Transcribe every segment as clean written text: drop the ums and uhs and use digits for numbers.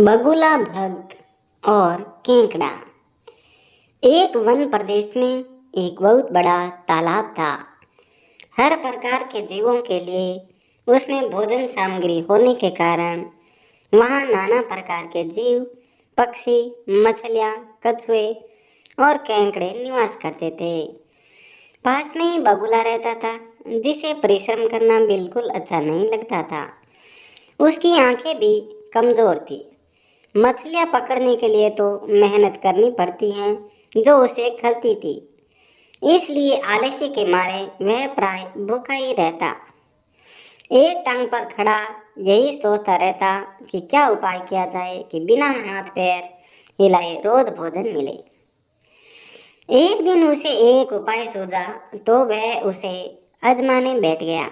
बगुला भक्त और केकड़ा। एक वन प्रदेश में एक बहुत बड़ा तालाब था। हर प्रकार के जीवों के लिए उसमें भोजन सामग्री होने के कारण वहाँ नाना प्रकार के जीव, पक्षी, मछलियाँ, कछुए और केकड़े निवास करते थे। पास में ही बगुला रहता था, जिसे परिश्रम करना बिल्कुल अच्छा नहीं लगता था। उसकी आंखें भी कमजोर थी। मछलियाँ पकड़ने के लिए तो मेहनत करनी पड़ती है, जो उसे खलती थी। इसलिए आलस्य के मारे वह प्राय भूखा ही रहता। एक टांग पर खड़ा यही सोचता रहता कि क्या उपाय किया जाए कि बिना हाथ पैर हिलाए रोज भोजन मिले। एक दिन उसे एक उपाय सूझा तो वह उसे आजमाने बैठ गया।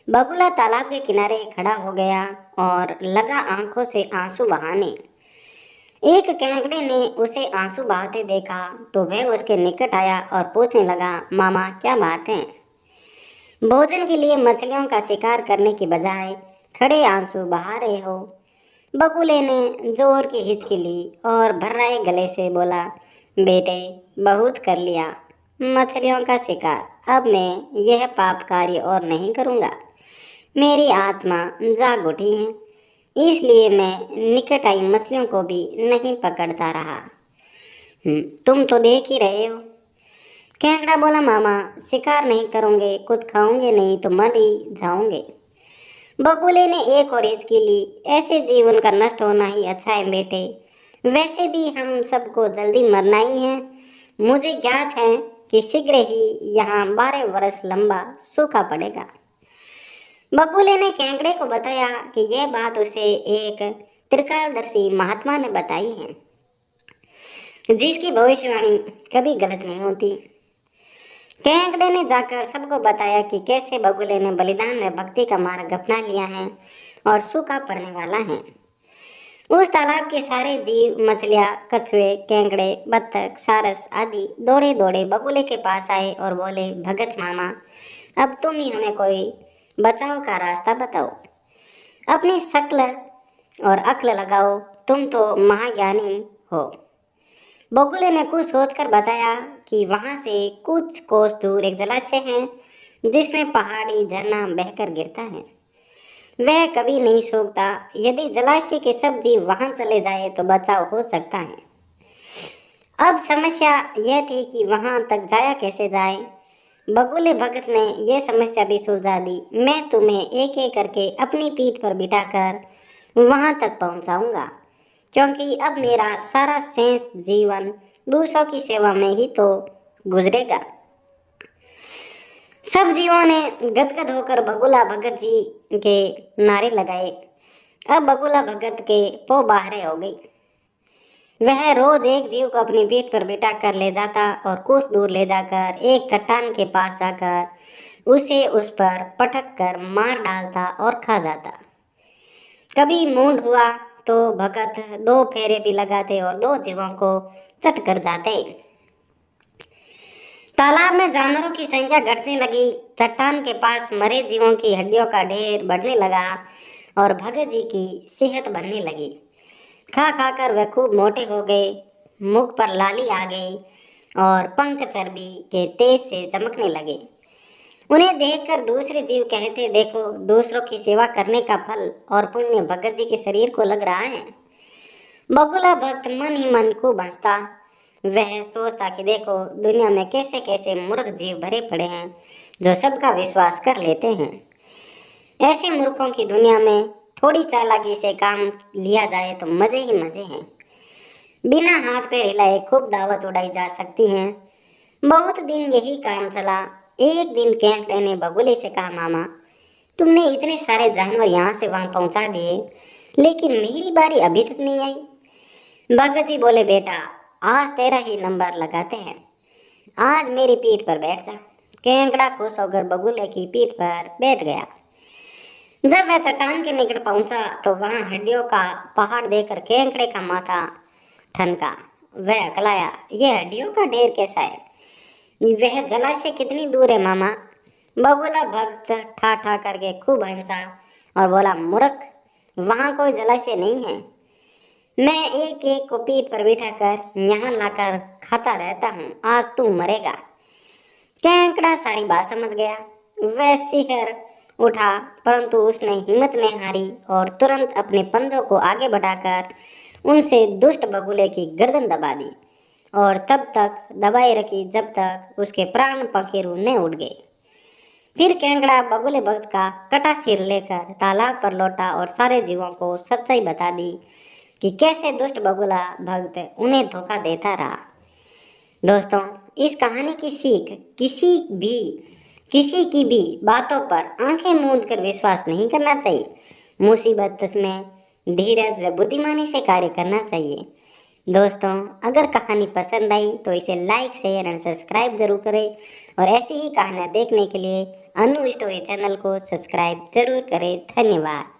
बगुला तालाब के किनारे खड़ा हो गया और लगा आंखों से आंसू बहाने। एक केकड़े ने उसे आंसू बहाते देखा तो वह उसके निकट आया और पूछने लगा, मामा क्या बात है? भोजन के लिए मछलियों का शिकार करने की बजाय खड़े आंसू बहा रहे हो? बगुले ने जोर की हिचकी ली और भर्राए गले से बोला, बेटे बहुत कर लिया मछलियों का शिकार, अब मैं यह पाप कार्य और नहीं करूँगा। मेरी आत्मा जाग उठी है, इसलिए मैं निकट आई मछलियों को भी नहीं पकड़ता रहा। तुम तो देख ही रहे हो। केकड़ा बोला, मामा शिकार नहीं करोगे, कुछ खाओगे नहीं तो मर ही जाओगे। बगुले ने एक और हिचकी ली, ऐसे जीवन का नष्ट होना ही अच्छा है बेटे, वैसे भी हम सबको जल्दी मरना ही है। मुझे ज्ञात है कि शीघ्र ही यहाँ 12 वर्ष लंबा सूखा पड़ेगा। बगुले ने केकड़े को बताया कि यह बात उसे एक त्रिकालदर्शी महात्मा ने बताई है, जिसकी भविष्यवाणी कभी गलत नहीं होती। केकड़े ने जाकर सबको बताया कि कैसे बगुले ने बलिदान में भक्ति का मार्ग अपना लिया है और सूखा पड़ने वाला है। उस तालाब के सारे जीव, मछलियाँ, कछुए, केकड़े, बत्तख, सारस आदि दौड़े दौड़े बगुले के पास आए और बोले, भगत मामा अब तुम ही हमें कोई बचाव का रास्ता बताओ। अपनी शक्ल और अक्ल लगाओ, तुम तो महाज्ञानी हो। बगुले ने कुछ सोचकर बताया कि वहां से कुछ कोस दूर एक जलाशय है, जिसमें पहाड़ी झरना बहकर गिरता है। वह कभी नहीं सूखता। यदि जलाशय के सब जीव वहां चले जाए तो बचाव हो सकता है। अब समस्या यह थी कि वहां तक जाया कैसे जाए। बगुले भगत ने यह समस्या भी सुलझा दी। मैं तुम्हें एक एक करके अपनी पीठ पर बिठाकर वहां तक पहुंचाऊंगा, क्योंकि अब मेरा सारा शेष जीवन दूसरों की सेवा में ही तो गुजरेगा। सब जीवों ने गदगद होकर बगुला भगत जी के नारे लगाए। अब बगुला भगत के पो बाहरे हो गई। वह रोज एक जीव को अपनी पीठ पर बिठा कर ले जाता और कुछ दूर ले जाकर एक चट्टान के पास जाकर उसे उस पर पटक कर मार डालता और खा जाता। कभी मूड हुआ तो भगत 2 फेरे भी लगाते और 2 जीवों को चट कर जाते। तालाब में जानवरों की संख्या घटने लगी। चट्टान के पास मरे जीवों की हड्डियों का ढेर बढ़ने लगा और भगत जी की सेहत बनने लगी। खा खा कर वे खूब मोटे हो गए। मुख पर लाली आ गई और पंख चर्बी के तेज से चमकने लगे। उन्हें देखकर दूसरे जीव कहते, देखो दूसरों की सेवा करने का फल और पुण्य भगत जी के शरीर को लग रहा है। बगुला भक्त मन ही मन खूब हंसता। वह सोचता कि देखो दुनिया में कैसे कैसे मूर्ख जीव भरे पड़े हैं, जो सबका विश्वास कर लेते हैं। ऐसे मूर्खों की दुनिया में थोड़ी चालाकी से काम लिया जाए तो मजे ही मजे हैं। बिना हाथ पैर हिलाए खूब दावत उड़ाई जा सकती है। बहुत दिन यही काम चला। एक दिन केकड़े ने बगुले से कहा, मामा तुमने इतने सारे जानवर यहाँ से वहाँ पहुँचा दिए, लेकिन मेरी बारी अभी तक नहीं आई। भगत जी बोले, बेटा आज तेरा ही नंबर लगाते हैं, आज मेरी पीठ पर बैठ जा। केकड़ा खुश होकर बगुले की पीठ पर बैठ गया। जब वह चट्टान के निकट पहुंचा तो वहां हड्डियों का पहाड़ देखकर केकड़े का माथा ठनका। वह अकलाया, यह हड्डियों का ढेर कैसा है? वह जलाशय कितनी दूर है मामा? बगुला भक्त ठा ठा करके खूब हंसा और बोला, मूर्ख वहां कोई जलाशय नहीं है। मैं एक एक को पीठ पर बिठाकर यहाँ लाकर खाता रहता हूँ, आज तू मरेगा। केंकड़ा सारी बात समझ गया। वह सिहर उठा, परंतु उसने हिम्मत नहीं हारी और तुरंत अपने पंजों को आगे बढ़ाकर उनसे दुष्ट बगुले की गर्दन दबा दी और तब तक दबाए रखी जब तक उसके प्राण पखेरु न उड़ गए। फिर केंकड़ा बगुले भक्त का कटा सिर लेकर तालाब पर लौटा और सारे जीवों को सच्चाई बता दी कि कैसे दुष्ट बगुला भक्त उन्हें धोखा देता रहा। दोस्तों, इस कहानी की सीख किसी की भी बातों पर आंखें मूंद कर विश्वास नहीं करना चाहिए। मुसीबत में धीरज व बुद्धिमानी से कार्य करना चाहिए। दोस्तों, अगर कहानी पसंद आई तो इसे लाइक, शेयर एंड सब्सक्राइब जरूर करें और ऐसी ही कहानियाँ देखने के लिए अनु स्टोरी चैनल को सब्सक्राइब जरूर करें। धन्यवाद।